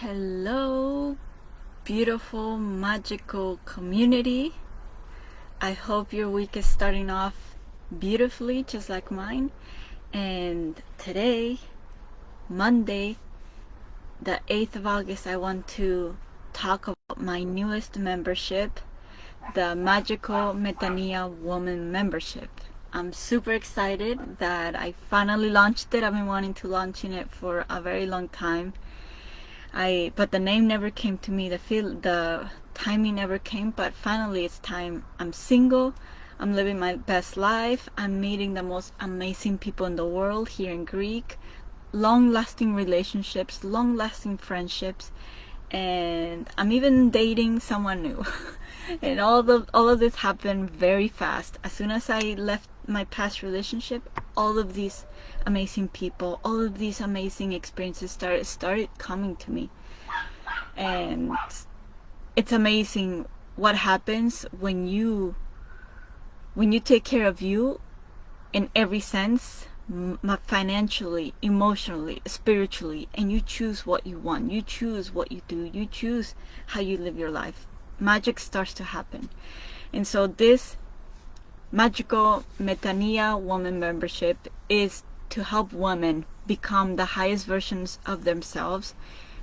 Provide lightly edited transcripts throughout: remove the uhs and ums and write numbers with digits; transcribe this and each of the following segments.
Hello, beautiful, magical community. I hope your week is starting off beautifully, just like mine. And today, Monday, the 8th of August, I want to talk about my newest membership, the Magical Metanoia Woman Membership. I'm super excited that I finally launched it. I've been wanting to launching it for a very long time. But the name never came to me. The timing never came. But finally, it's time. I'm single. I'm living my best life. I'm meeting the most amazing people in the world here in Greek. Long-lasting relationships, long-lasting friendships, and I'm even dating someone new. And all of this happened very fast. As soon as I left my past relationship, all of these amazing people, all of these amazing experiences started coming to me. And it's amazing what happens when you take care of you in every sense, financially, emotionally, spiritually, and you choose what you want, you choose what you do, you choose how you live your life. Magic starts to happen. And so this Magical Metanoia Woman Membership is to help women become the highest versions of themselves,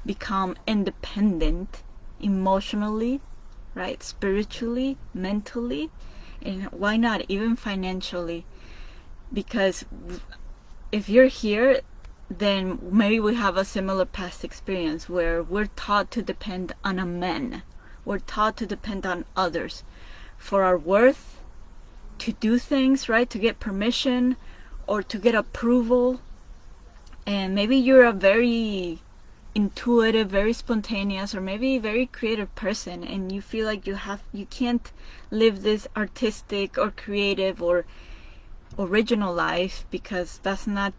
become independent emotionally, right, spiritually, mentally, and why not even financially. Because if you're here, then maybe we have a similar past experience where we're taught to depend on a man. We're taught to depend on others for our worth, to do things, right? To get permission or to get approval. And maybe you're a very intuitive, very spontaneous, or maybe very creative person, and you feel like you can't live this artistic or creative or original life because that's not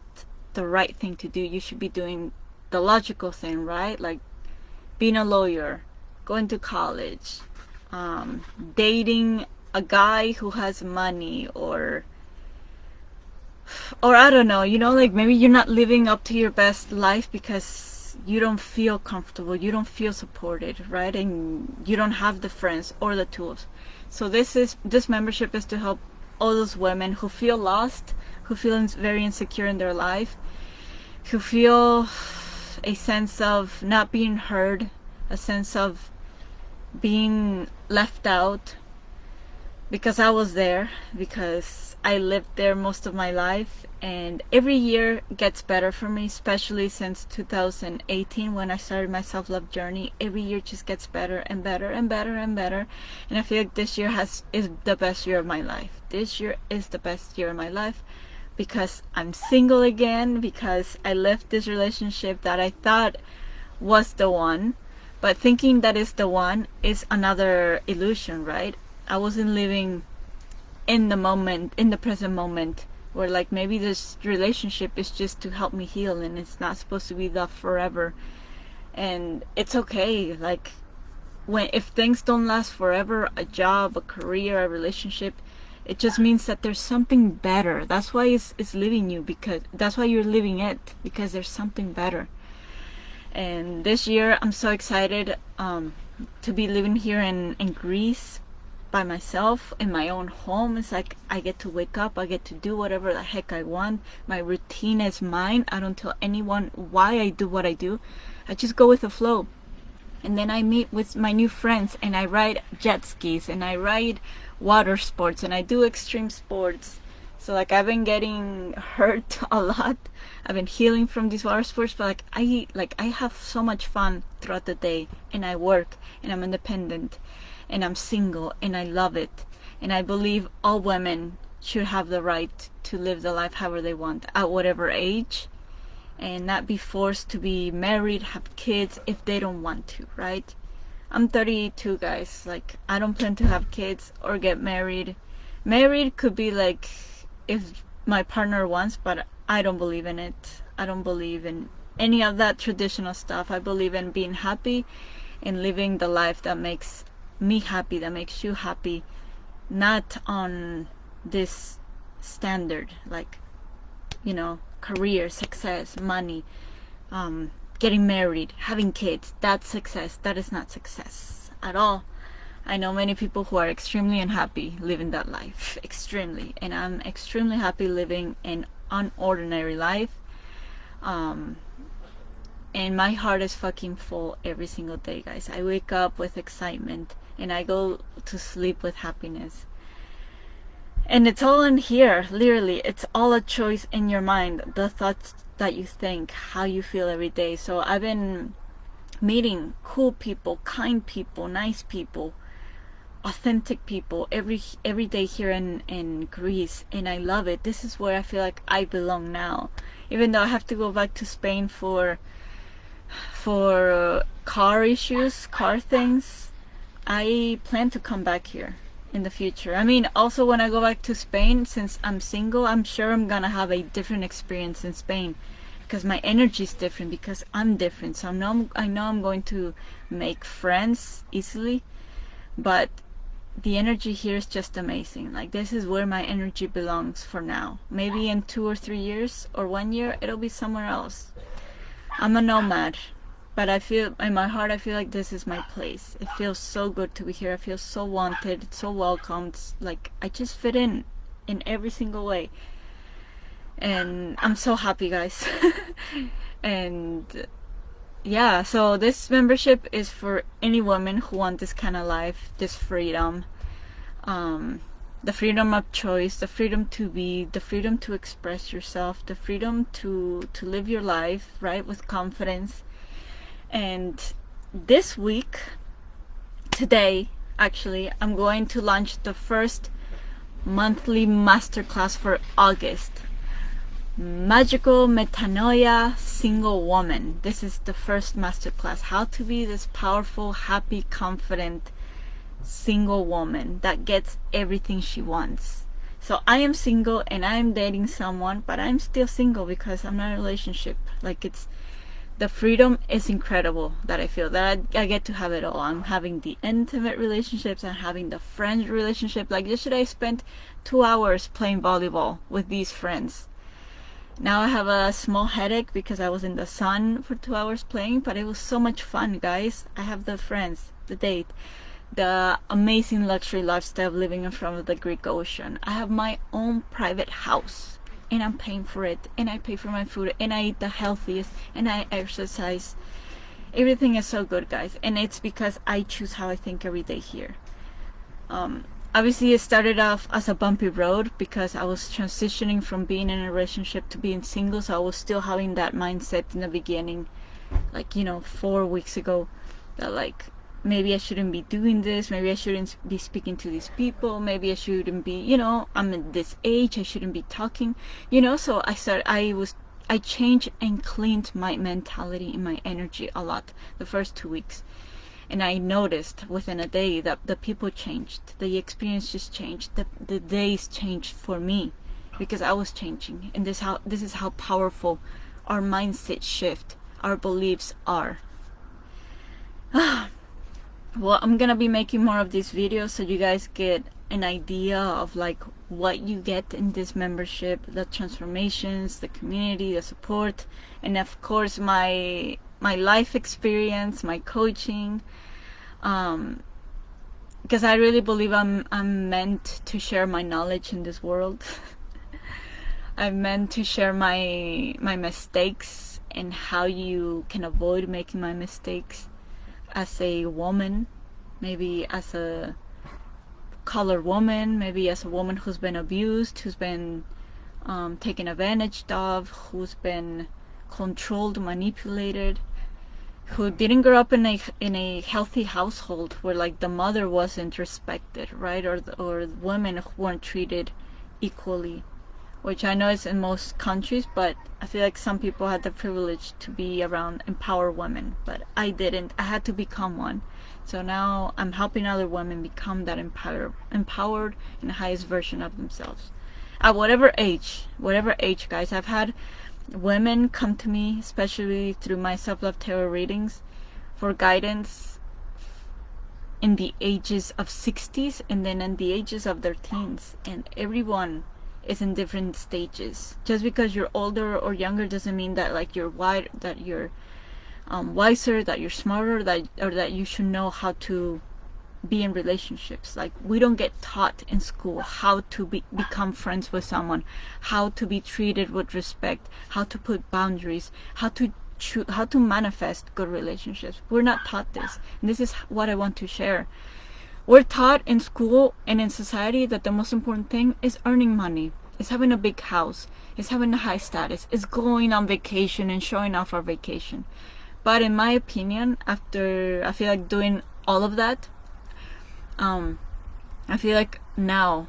the right thing to do. You should be doing the logical thing, right? Like being a lawyer, going to college, dating a guy who has money, or I don't know, like maybe you're not living up to your best life because you don't feel comfortable, you don't feel supported, right? And you don't have the friends or the tools. So this membership is to help all those women who feel lost, who feel very insecure in their life, who feel a sense of not being heard, a sense of being left out. Because I was there, because I lived there most of my life, and every year gets better for me, especially since 2018 when I started my self-love journey. Every year just gets better and better and better and better, and I feel like this year is the best year of my life. This year is the best year of my life because I'm single again, because I left this relationship that I thought was the one, but thinking that is the one is another illusion, right? I wasn't living in the moment, in the present moment, where like maybe this relationship is just to help me heal and it's not supposed to be the forever. And it's okay, like if things don't last forever, a job, a career, a relationship, it just means that there's something better. That's why it's living you, because that's why you're living it, because there's something better. And this year I'm so excited to be living here in Greece by myself in my own home. It's like I get to wake up, I get to do whatever the heck I want. My routine is mine. I don't tell anyone why I do what I do. I just go with the flow. And then I meet with my new friends and I ride jet skis and I ride water sports and I do extreme sports. So like I've been getting hurt a lot. I've been healing from these water sports, but I have so much fun throughout the day, and I work and I'm independent and I'm single and I love it. And I believe all women should have the right to live the life however they want at whatever age, and not be forced to be married, have kids if they don't want to, right? I'm 32, guys. Like I don't plan to have kids or get married. Married could be like if my partner wants, but I don't believe in it. I don't believe in any of that traditional stuff. I believe in being happy and living the life that makes me happy, that makes you happy, not on this standard, like career, success, money, getting married, having kids, that's success. That is not success at all. I know many people who are extremely unhappy living that life, extremely, and I'm extremely happy living an unordinary life. And my heart is fucking full every single day, guys. I wake up with excitement and I go to sleep with happiness. And it's all in here, literally. It's all a choice in your mind, the thoughts that you think, how you feel every day. So I've been meeting cool people, kind people, nice people, authentic people every day here in Greece, and I love it. This is where I feel like I belong now. Even though I have to go back to Spain for car issues, car things, I plan to come back here in the future. I mean, also when I go back to Spain, since I'm single, I'm sure I'm gonna have a different experience in Spain because my energy is different, because I'm different. So I know I'm going to make friends easily, but the energy here is just amazing. Like, this is where my energy belongs for now. Maybe in 2 or 3 years or 1 year it'll be somewhere else. I'm a nomad, but I feel in my heart, I feel like this is my place. It feels so good to be here. I feel so wanted, so welcomed. Like, I just fit in every single way, and I'm so happy, guys. And yeah, so this membership is for any woman who want this kind of life, this freedom, the freedom of choice, the freedom to be, the freedom to express yourself, the freedom to live your life, right, with confidence. And this week, today actually, I'm going to launch the first monthly masterclass for August. Magical Metanoia Single Woman. This is the first masterclass. How to be this powerful, happy, confident single woman that gets everything she wants. So I am single and I'm dating someone, but I'm still single because I'm not in a relationship. Like, it's, the freedom is incredible that I feel that I get to have it all. I'm having the intimate relationships, I'm having the friend relationship. Like, yesterday I spent 2 hours playing volleyball with these friends. Now I have a small headache because I was in the sun for 2 hours playing, but it was so much fun, guys. I have the friends, the date, the amazing luxury lifestyle of living in front of the Greek Ocean. I have my own private house and I'm paying for it, and I pay for my food, and I eat the healthiest, and I exercise. Everything is so good, guys, and it's because I choose how I think every day here. Obviously it started off as a bumpy road because I was transitioning from being in a relationship to being single, so I was still having that mindset in the beginning, like, 4 weeks ago, that like, maybe I shouldn't be doing this, maybe I shouldn't be speaking to these people, maybe I shouldn't be, I'm at this age, I shouldn't be talking, so I changed and cleaned my mentality and my energy a lot the first 2 weeks. And I noticed within a day that the people changed, the experience just changed, the days changed for me because I was changing. And this is how powerful our mindset shift, our beliefs are. Well, I'm gonna be making more of these videos so you guys get an idea of like what you get in this membership, the transformations, the community, the support, and of course my life experience, my coaching, because I really believe I'm meant to share my knowledge in this world. I'm meant to share my mistakes and how you can avoid making my mistakes as a woman, maybe as a colored woman, maybe as a woman who's been abused, who's been taken advantage of, who's been controlled, manipulated, who didn't grow up in a healthy household where like the mother wasn't respected, right, or women who weren't treated equally, which I know is in most countries, but I feel like some people had the privilege to be around empowered women, but I didn't. I had to become one. So now I'm helping other women become that empowered and the highest version of themselves at whatever age, guys. I've had women come to me, especially through my self-love tarot readings, for guidance in the ages of 60s and then in the ages of their teens, and everyone is in different stages. Just because you're older or younger doesn't mean that like you're white, that you're wiser, that you're smarter, or that you should know how to be in relationships. Like, we don't get taught in school how to become friends with someone, how to be treated with respect, how to put boundaries, how to manifest good relationships. We're not taught this, and this is what I want to share. We're taught in school and in society that the most important thing is earning money, is having a big house, is having a high status, is going on vacation and showing off our vacation. But in my opinion, after I feel like doing all of that, I feel like now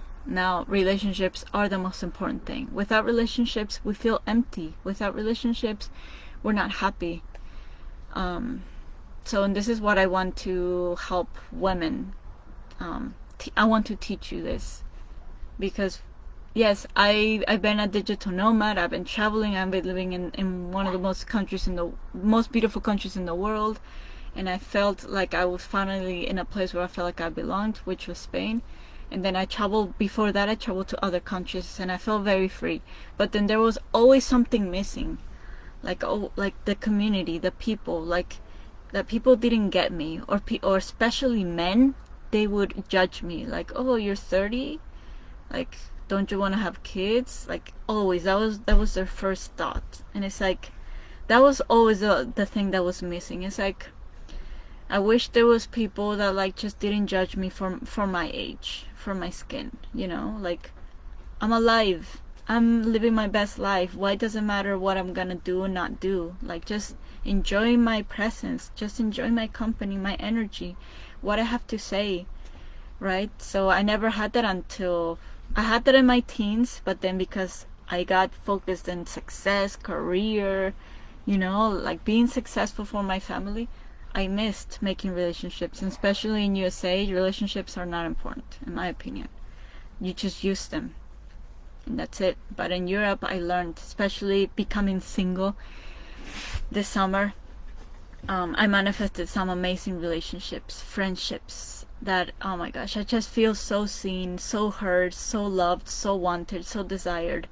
relationships are the most important thing. Without relationships, we feel empty. Without relationships, we're not happy. So, and this is what I want to help women. I want to teach you this, because yes, I've been a digital nomad. I've been traveling. I've been living in one of the most beautiful countries in the world. And I felt like I was finally in a place where I felt like I belonged, which was Spain. And then before that I traveled to other countries, and I felt very free. But then there was always something missing. Like the community, the people, like that people didn't get me, or especially men, they would judge me. Like, oh, you're 30? Like, don't you want to have kids? Like, always, that was their first thought. And it's like, that was always the thing that was missing. It's like, I wish there was people that like just didn't judge me for my age, for my skin, you know? Like, I'm alive. I'm living my best life. Why does it matter what I'm gonna do and not do? Like, just enjoy my presence. Just enjoy my company, my energy, what I have to say, right? So I never had that until... I had that in my teens, but then because I got focused in success, career, you know, like being successful for my family, I missed making relationships. And especially in USA, relationships are not important, in my opinion. You just use them, and that's it. But in Europe, I learned, especially becoming single this summer, I manifested some amazing relationships, friendships that, oh my gosh, I just feel so seen, so heard, so loved, so wanted, so desired.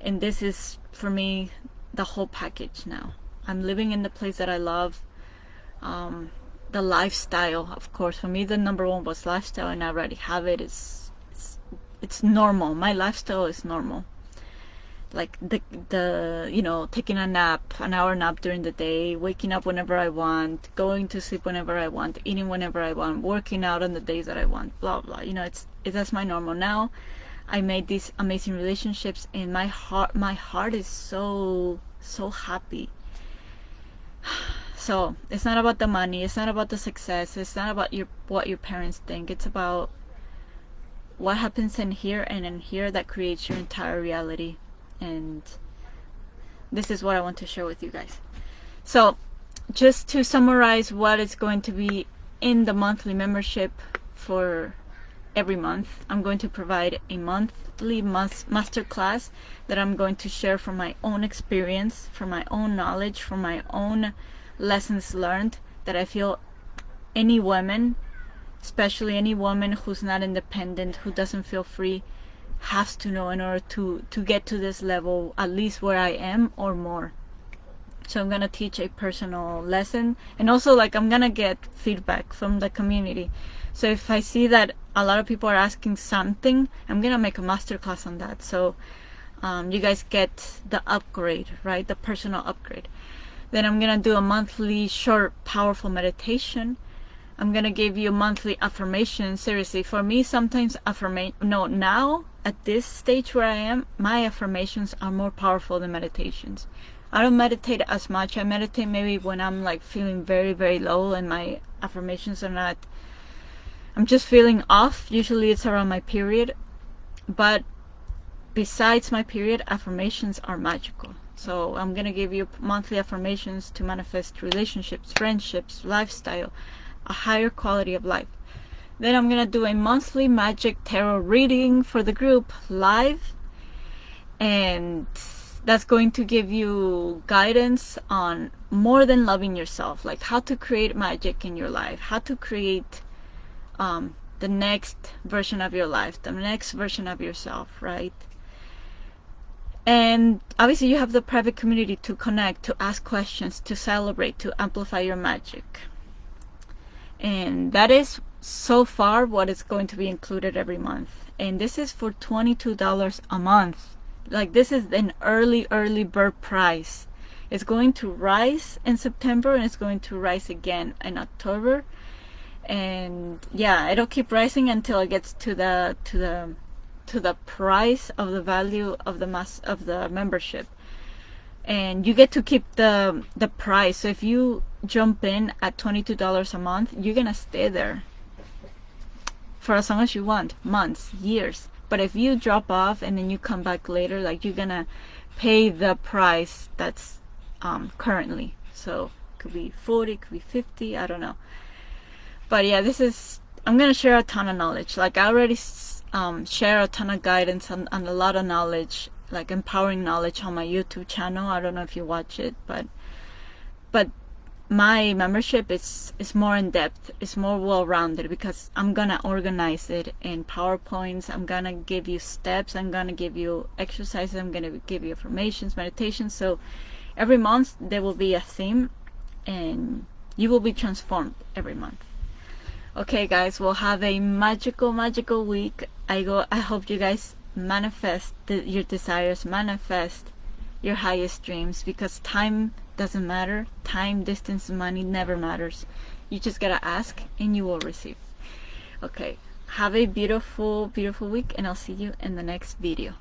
And this is, for me, the whole package now. I'm living in the place that I love. The lifestyle, of course, for me the number one was lifestyle, and I already have it. It's normal. My lifestyle is normal. Like the you know, taking a nap, an hour nap during the day, waking up whenever I want, going to sleep whenever I want, eating whenever I want, working out on the days that I want, blah blah. You know, that's my normal now. I made these amazing relationships, and my heart is so happy. So it's not about the money, it's not about the success, it's not about what your parents think. It's about what happens in here and in here that creates your entire reality. And this is what I want to share with you guys. So just to summarize what is going to be in the monthly membership for every month, I'm going to provide a monthly masterclass that I'm going to share from my own experience, from my own knowledge, from my own lessons learned, that I feel any woman, especially any woman who's not independent, who doesn't feel free, has to know in order to get to this level, at least where I am or more. So I'm gonna teach a personal lesson, and also like I'm gonna get feedback from the community. So if I see that a lot of people are asking something, I'm gonna make a masterclass on that. So you guys get the upgrade, right? The personal upgrade. Then I'm gonna do a monthly short powerful meditation. I'm gonna give you a monthly affirmation. Seriously, for me sometimes now at this stage where I am, my affirmations are more powerful than meditations. I don't meditate as much. I meditate maybe when I'm like feeling very, very low and my affirmations are not, I'm just feeling off. Usually it's around my period. But besides my period, affirmations are magical. So I'm gonna give you monthly affirmations to manifest relationships, friendships, lifestyle, a higher quality of life. Then I'm gonna do a monthly magic tarot reading for the group live, and that's going to give you guidance on more than loving yourself, like how to create magic in your life, how to create the next version of your life, the next version of yourself, right? And obviously you have the private community to connect, to ask questions, to celebrate, to amplify your magic. And that is so far what is going to be included every month. And this is for $22 a month. Like, this is an early bird price. It's going to rise in September, and it's going to rise again in October. And yeah, it'll keep rising until it gets to the price of the value of the membership. And you get to keep the price. So if you jump in at $22 a month, you're gonna stay there for as long as you want, months, years. But if you drop off and then you come back later, like, you're gonna pay the price that's currently. So it could be 40, it could be 50, I don't know. But yeah, I'm gonna share a ton of knowledge. Like, I already share a ton of guidance on a lot of knowledge, like empowering knowledge, on my YouTube channel. I don't know if you watch it, but my membership is more in depth, it's more well-rounded, because I'm gonna organize it in PowerPoints. I'm gonna give you steps, I'm gonna give you exercises, I'm gonna give you affirmations, meditations. So every month there will be a theme, and you will be transformed every month. Okay guys, well, have a magical week. I hope you guys manifest your desires, manifest your highest dreams, because time doesn't matter. Time, distance, money never matters. You just gotta ask and you will receive. Okay, have a beautiful week, and I'll see you in the next video.